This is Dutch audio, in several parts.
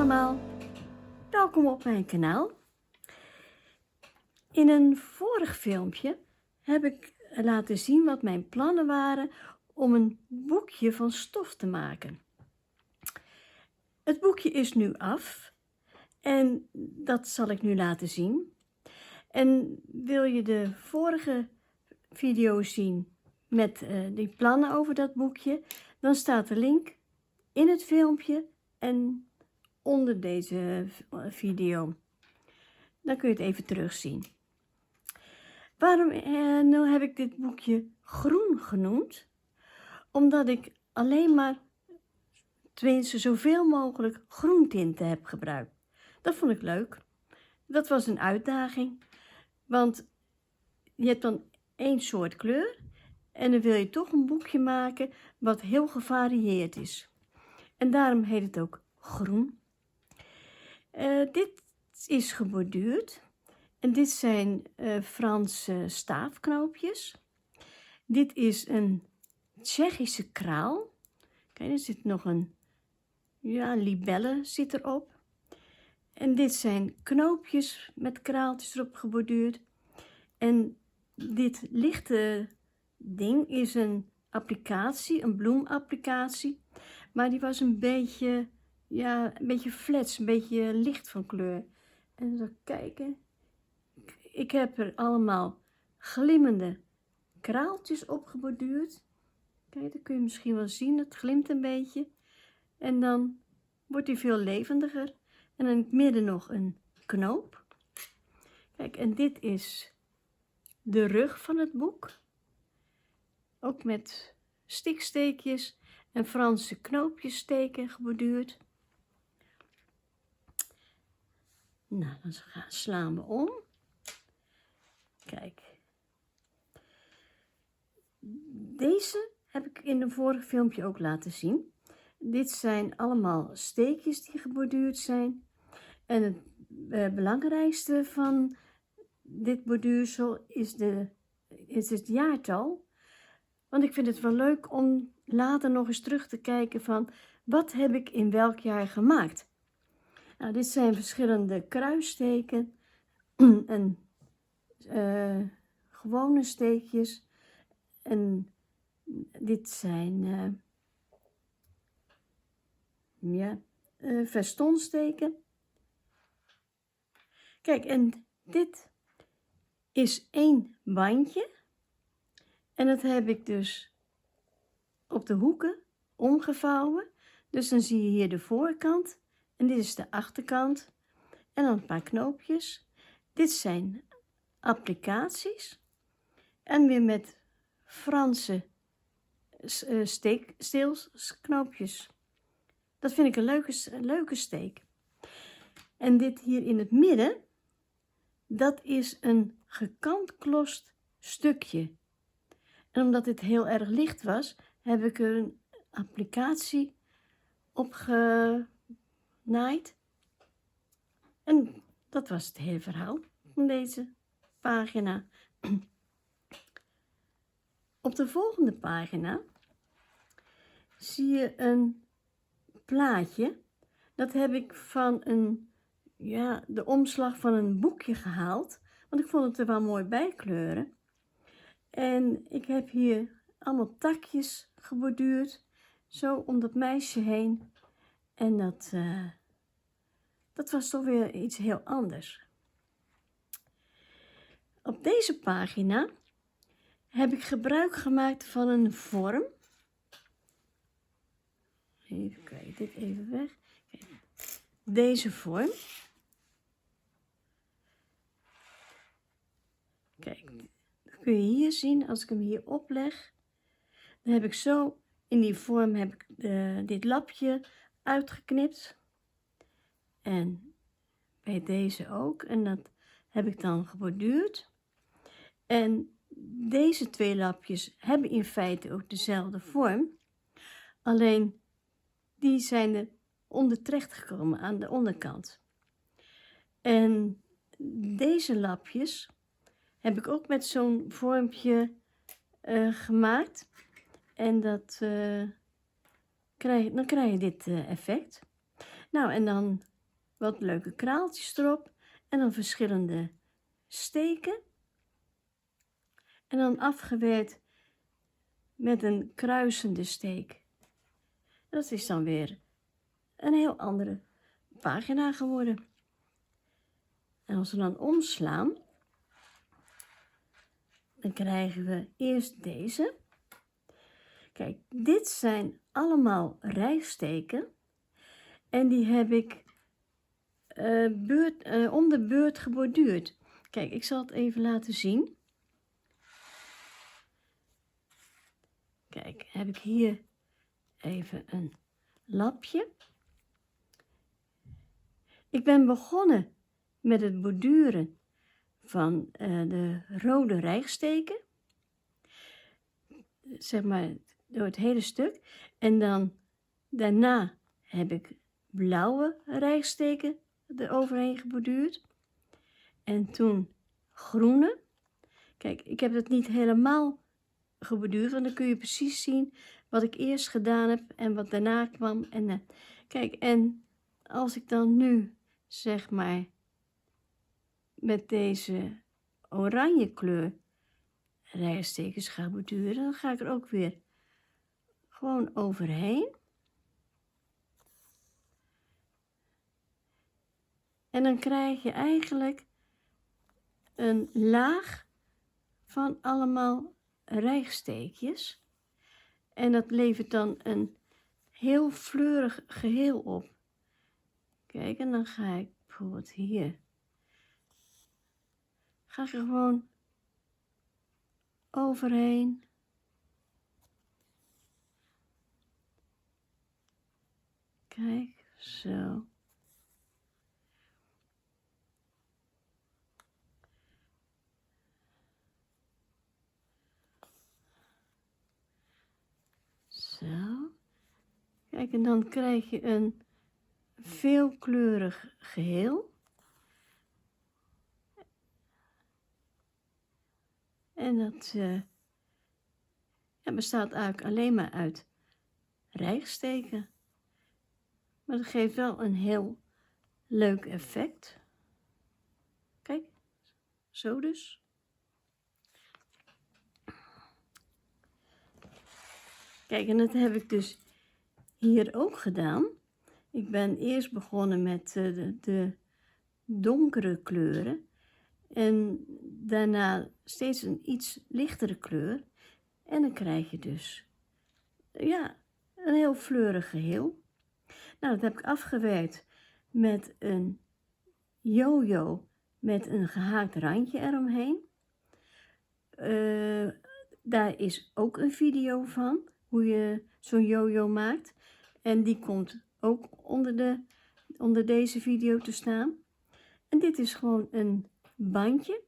allemaal, welkom op mijn kanaal. In een vorig filmpje heb ik laten zien wat mijn plannen waren om een boekje van stof te maken. Het boekje is nu af en dat zal ik nu laten zien. En wil je de vorige video zien met die plannen over dat boekje, dan staat de link in het filmpje en onder deze video. Dan kun je het even terugzien. Waarom nou heb ik dit boekje groen genoemd? Omdat ik alleen maar, tenminste zoveel mogelijk groentinten heb gebruikt. Dat vond ik leuk. Dat was een uitdaging. Want je hebt dan één soort kleur en dan wil je toch een boekje maken wat heel gevarieerd is. En daarom heet het ook groen. Dit is geborduurd. En dit zijn Franse staafknoopjes. Dit is een Tsjechische kraal. Kijk, er zit nog een libelle zit erop. En dit zijn knoopjes met kraaltjes erop geborduurd. En dit lichte ding is een applicatie, een bloemapplicatie. Maar die was een beetje flats, een beetje licht van kleur. En zo kijken. Ik heb er allemaal glimmende kraaltjes op geborduurd. Kijk, dat kun je misschien wel zien. Het glimt een beetje. En dan wordt hij veel levendiger. En in het midden nog een knoop. Kijk, en dit is de rug van het boek. Ook met stiksteekjes en Franse knoopjes steken geborduurd. Nou, dan slaan we om. Kijk. Deze heb ik in een vorig filmpje ook laten zien. Dit zijn allemaal steekjes die geborduurd zijn. En het belangrijkste van dit borduursel is het jaartal. Want ik vind het wel leuk om later nog eens terug te kijken van wat heb ik in welk jaar gemaakt. Nou, dit zijn verschillende kruissteken en gewone steekjes. En dit zijn vestonsteken. Kijk, en dit is één bandje. En dat heb ik dus op de hoeken omgevouwen. Dus dan zie je hier de voorkant. En dit is de achterkant. En dan een paar knoopjes. Dit zijn applicaties. En weer met Franse steelknoopjes. Dat vind ik een leuke steek. En dit hier in het midden, dat is een gekantklosd stukje. En omdat dit heel erg licht was, heb ik er een applicatie op genaaid. En dat was het hele verhaal van deze pagina. Op de volgende pagina zie je een plaatje. Dat heb ik van de omslag van een boekje gehaald. Want ik vond het er wel mooi bij kleuren. En ik heb hier allemaal takjes geborduurd. Zo om dat meisje heen. En dat was toch weer iets heel anders. Op deze pagina heb ik gebruik gemaakt van een vorm. Even kijken, dit even weg. Kijk, deze vorm. Kijk, dat kun je hier zien. Als ik hem hier opleg, dan heb ik zo in die vorm heb ik dit lapje uitgeknipt. En bij deze ook. En dat heb ik dan geborduurd. En deze twee lapjes hebben in feite ook dezelfde vorm. Alleen die zijn er onder terecht gekomen aan de onderkant. En deze lapjes heb ik ook met zo'n vormpje gemaakt. En dan krijg je dit effect. Nou, en dan wat leuke kraaltjes erop en dan verschillende steken. En dan afgewerkt met een kruisende steek. Dat is dan weer een heel andere pagina geworden. En als we dan omslaan, dan krijgen we eerst deze. Kijk, dit zijn allemaal rijsteken. En die heb ik om de beurt geborduurd. Kijk, ik zal het even laten zien. Kijk, heb ik hier even een lapje. Ik ben begonnen met het borduren van de rode rijsteken. Zeg maar door het hele stuk. En dan daarna heb ik blauwe rijsteken eroverheen geborduurd. En toen groene. Kijk, ik heb het niet helemaal geborduurd, want dan kun je precies zien wat ik eerst gedaan heb en wat daarna kwam. En kijk, en als ik dan nu zeg maar met deze oranje kleur rijstekens ga borduren, dan ga ik er ook weer gewoon overheen. En dan krijg je eigenlijk een laag van allemaal rijgsteekjes. En dat levert dan een heel fleurig geheel op. Kijk, en dan ga ik bijvoorbeeld hier. Ga ik er gewoon overheen. Kijk, zo. Zo. Kijk, en dan krijg je een veelkleurig geheel. En dat bestaat eigenlijk alleen maar uit rijgsteken. Maar dat geeft wel een heel leuk effect. Kijk, zo dus. Kijk, en dat heb ik dus hier ook gedaan. Ik ben eerst begonnen met de donkere kleuren. En daarna steeds een iets lichtere kleur. En dan krijg je dus, ja, een heel fleurig geheel. Nou, dat heb ik afgewerkt met een yo-yo met een gehaakt randje eromheen. Daar is ook een video van, hoe je zo'n yo-yo maakt. En die komt ook onder deze video te staan. En dit is gewoon een bandje.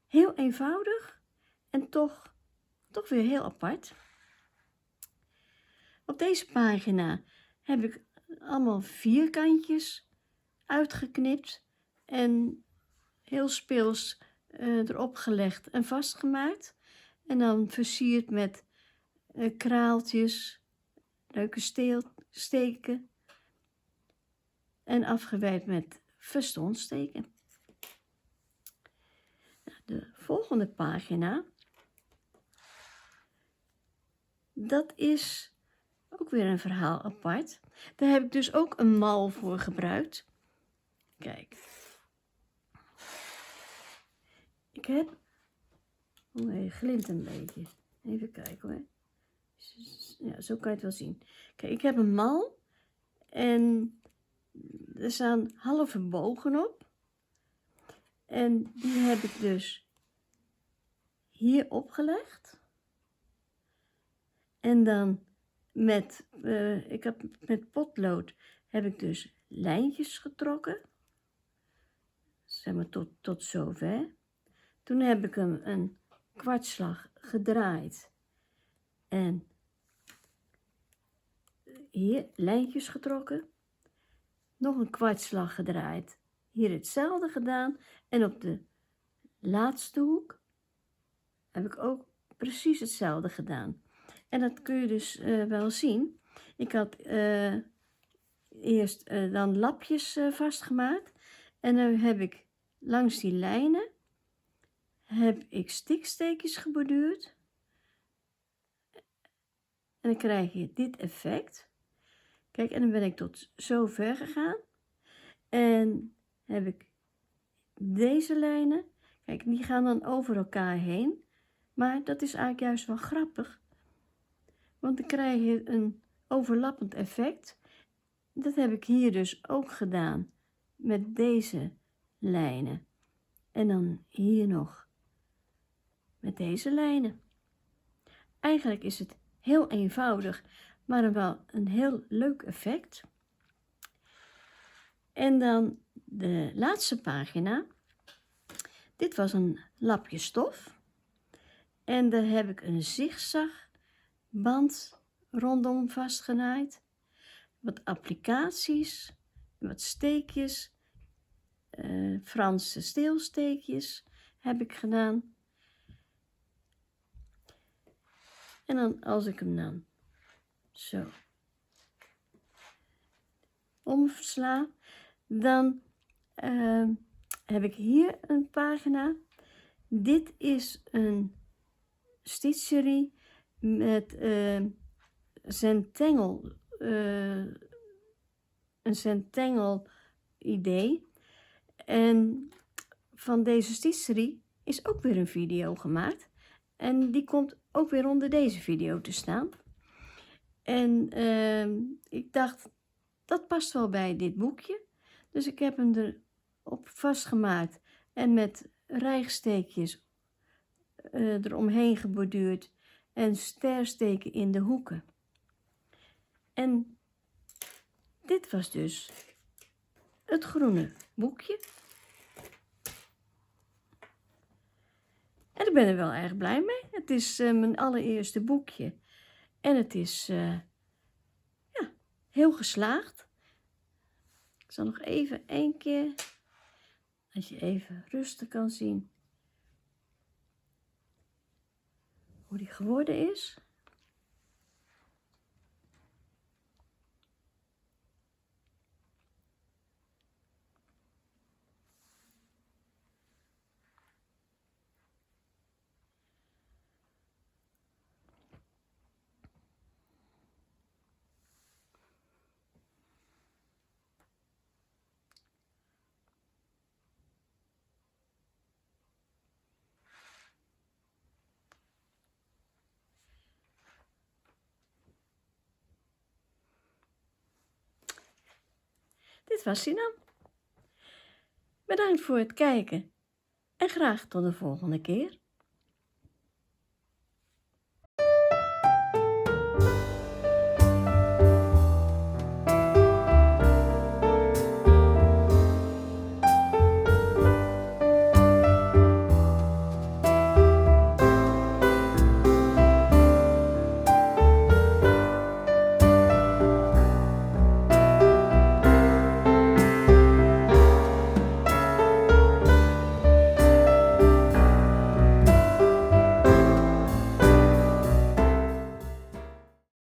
Heel eenvoudig en toch weer heel apart. Op deze pagina heb ik allemaal vierkantjes uitgeknipt en heel speels erop gelegd en vastgemaakt. En dan versierd met kraaltjes, leuke steken en afgewerkt met vestonsteken. De volgende pagina, dat is ook weer een verhaal apart. Daar heb ik dus ook een mal voor gebruikt. Kijk. Ik heb... Oh, hij glimt een beetje. Even kijken hoor. Ja, zo kan je het wel zien. Kijk, ik heb een mal. En er staan halve bogen op. En die heb ik dus hier opgelegd. En dan met potlood heb ik dus lijntjes getrokken. Zeg maar tot zover. Toen heb ik hem een kwartslag gedraaid. En hier lijntjes getrokken. Nog een kwartslag gedraaid. Hier hetzelfde gedaan. En op de laatste hoek heb ik ook precies hetzelfde gedaan. En dat kun je dus wel zien. Ik had eerst dan lapjes vastgemaakt. En dan heb ik langs die lijnen heb ik stiksteekjes geborduurd. En dan krijg je dit effect. Kijk, en dan ben ik tot zo ver gegaan. En heb ik deze lijnen. Kijk, die gaan dan over elkaar heen. Maar dat is eigenlijk juist wel grappig. Want dan krijg je een overlappend effect. Dat heb ik hier dus ook gedaan met deze lijnen. En dan hier nog met deze lijnen. Eigenlijk is het heel eenvoudig, maar wel een heel leuk effect. En dan de laatste pagina. Dit was een lapje stof. En daar heb ik een zigzagband rondom vastgenaaid. Wat applicaties, wat steekjes, Franse steelsteekjes heb ik gedaan. En dan als ik hem dan zo omsla, dan heb ik hier een pagina. Dit is een stitcherie met een centengel idee. En van deze stitcherie is ook weer een video gemaakt. En die komt ook weer onder deze video te staan. En ik dacht, dat past wel bij dit boekje. Dus ik heb hem erop vastgemaakt en met rijgsteekjes eromheen geborduurd en stersteken in de hoeken. En dit was dus het groene boekje. En ik ben er wel erg blij mee. Het is mijn allereerste boekje. En het is ja, heel geslaagd. Ik zal nog even één keer, als je even rustig kan zien hoe die geworden is. Dit was hij dan. Bedankt voor het kijken en graag tot de volgende keer.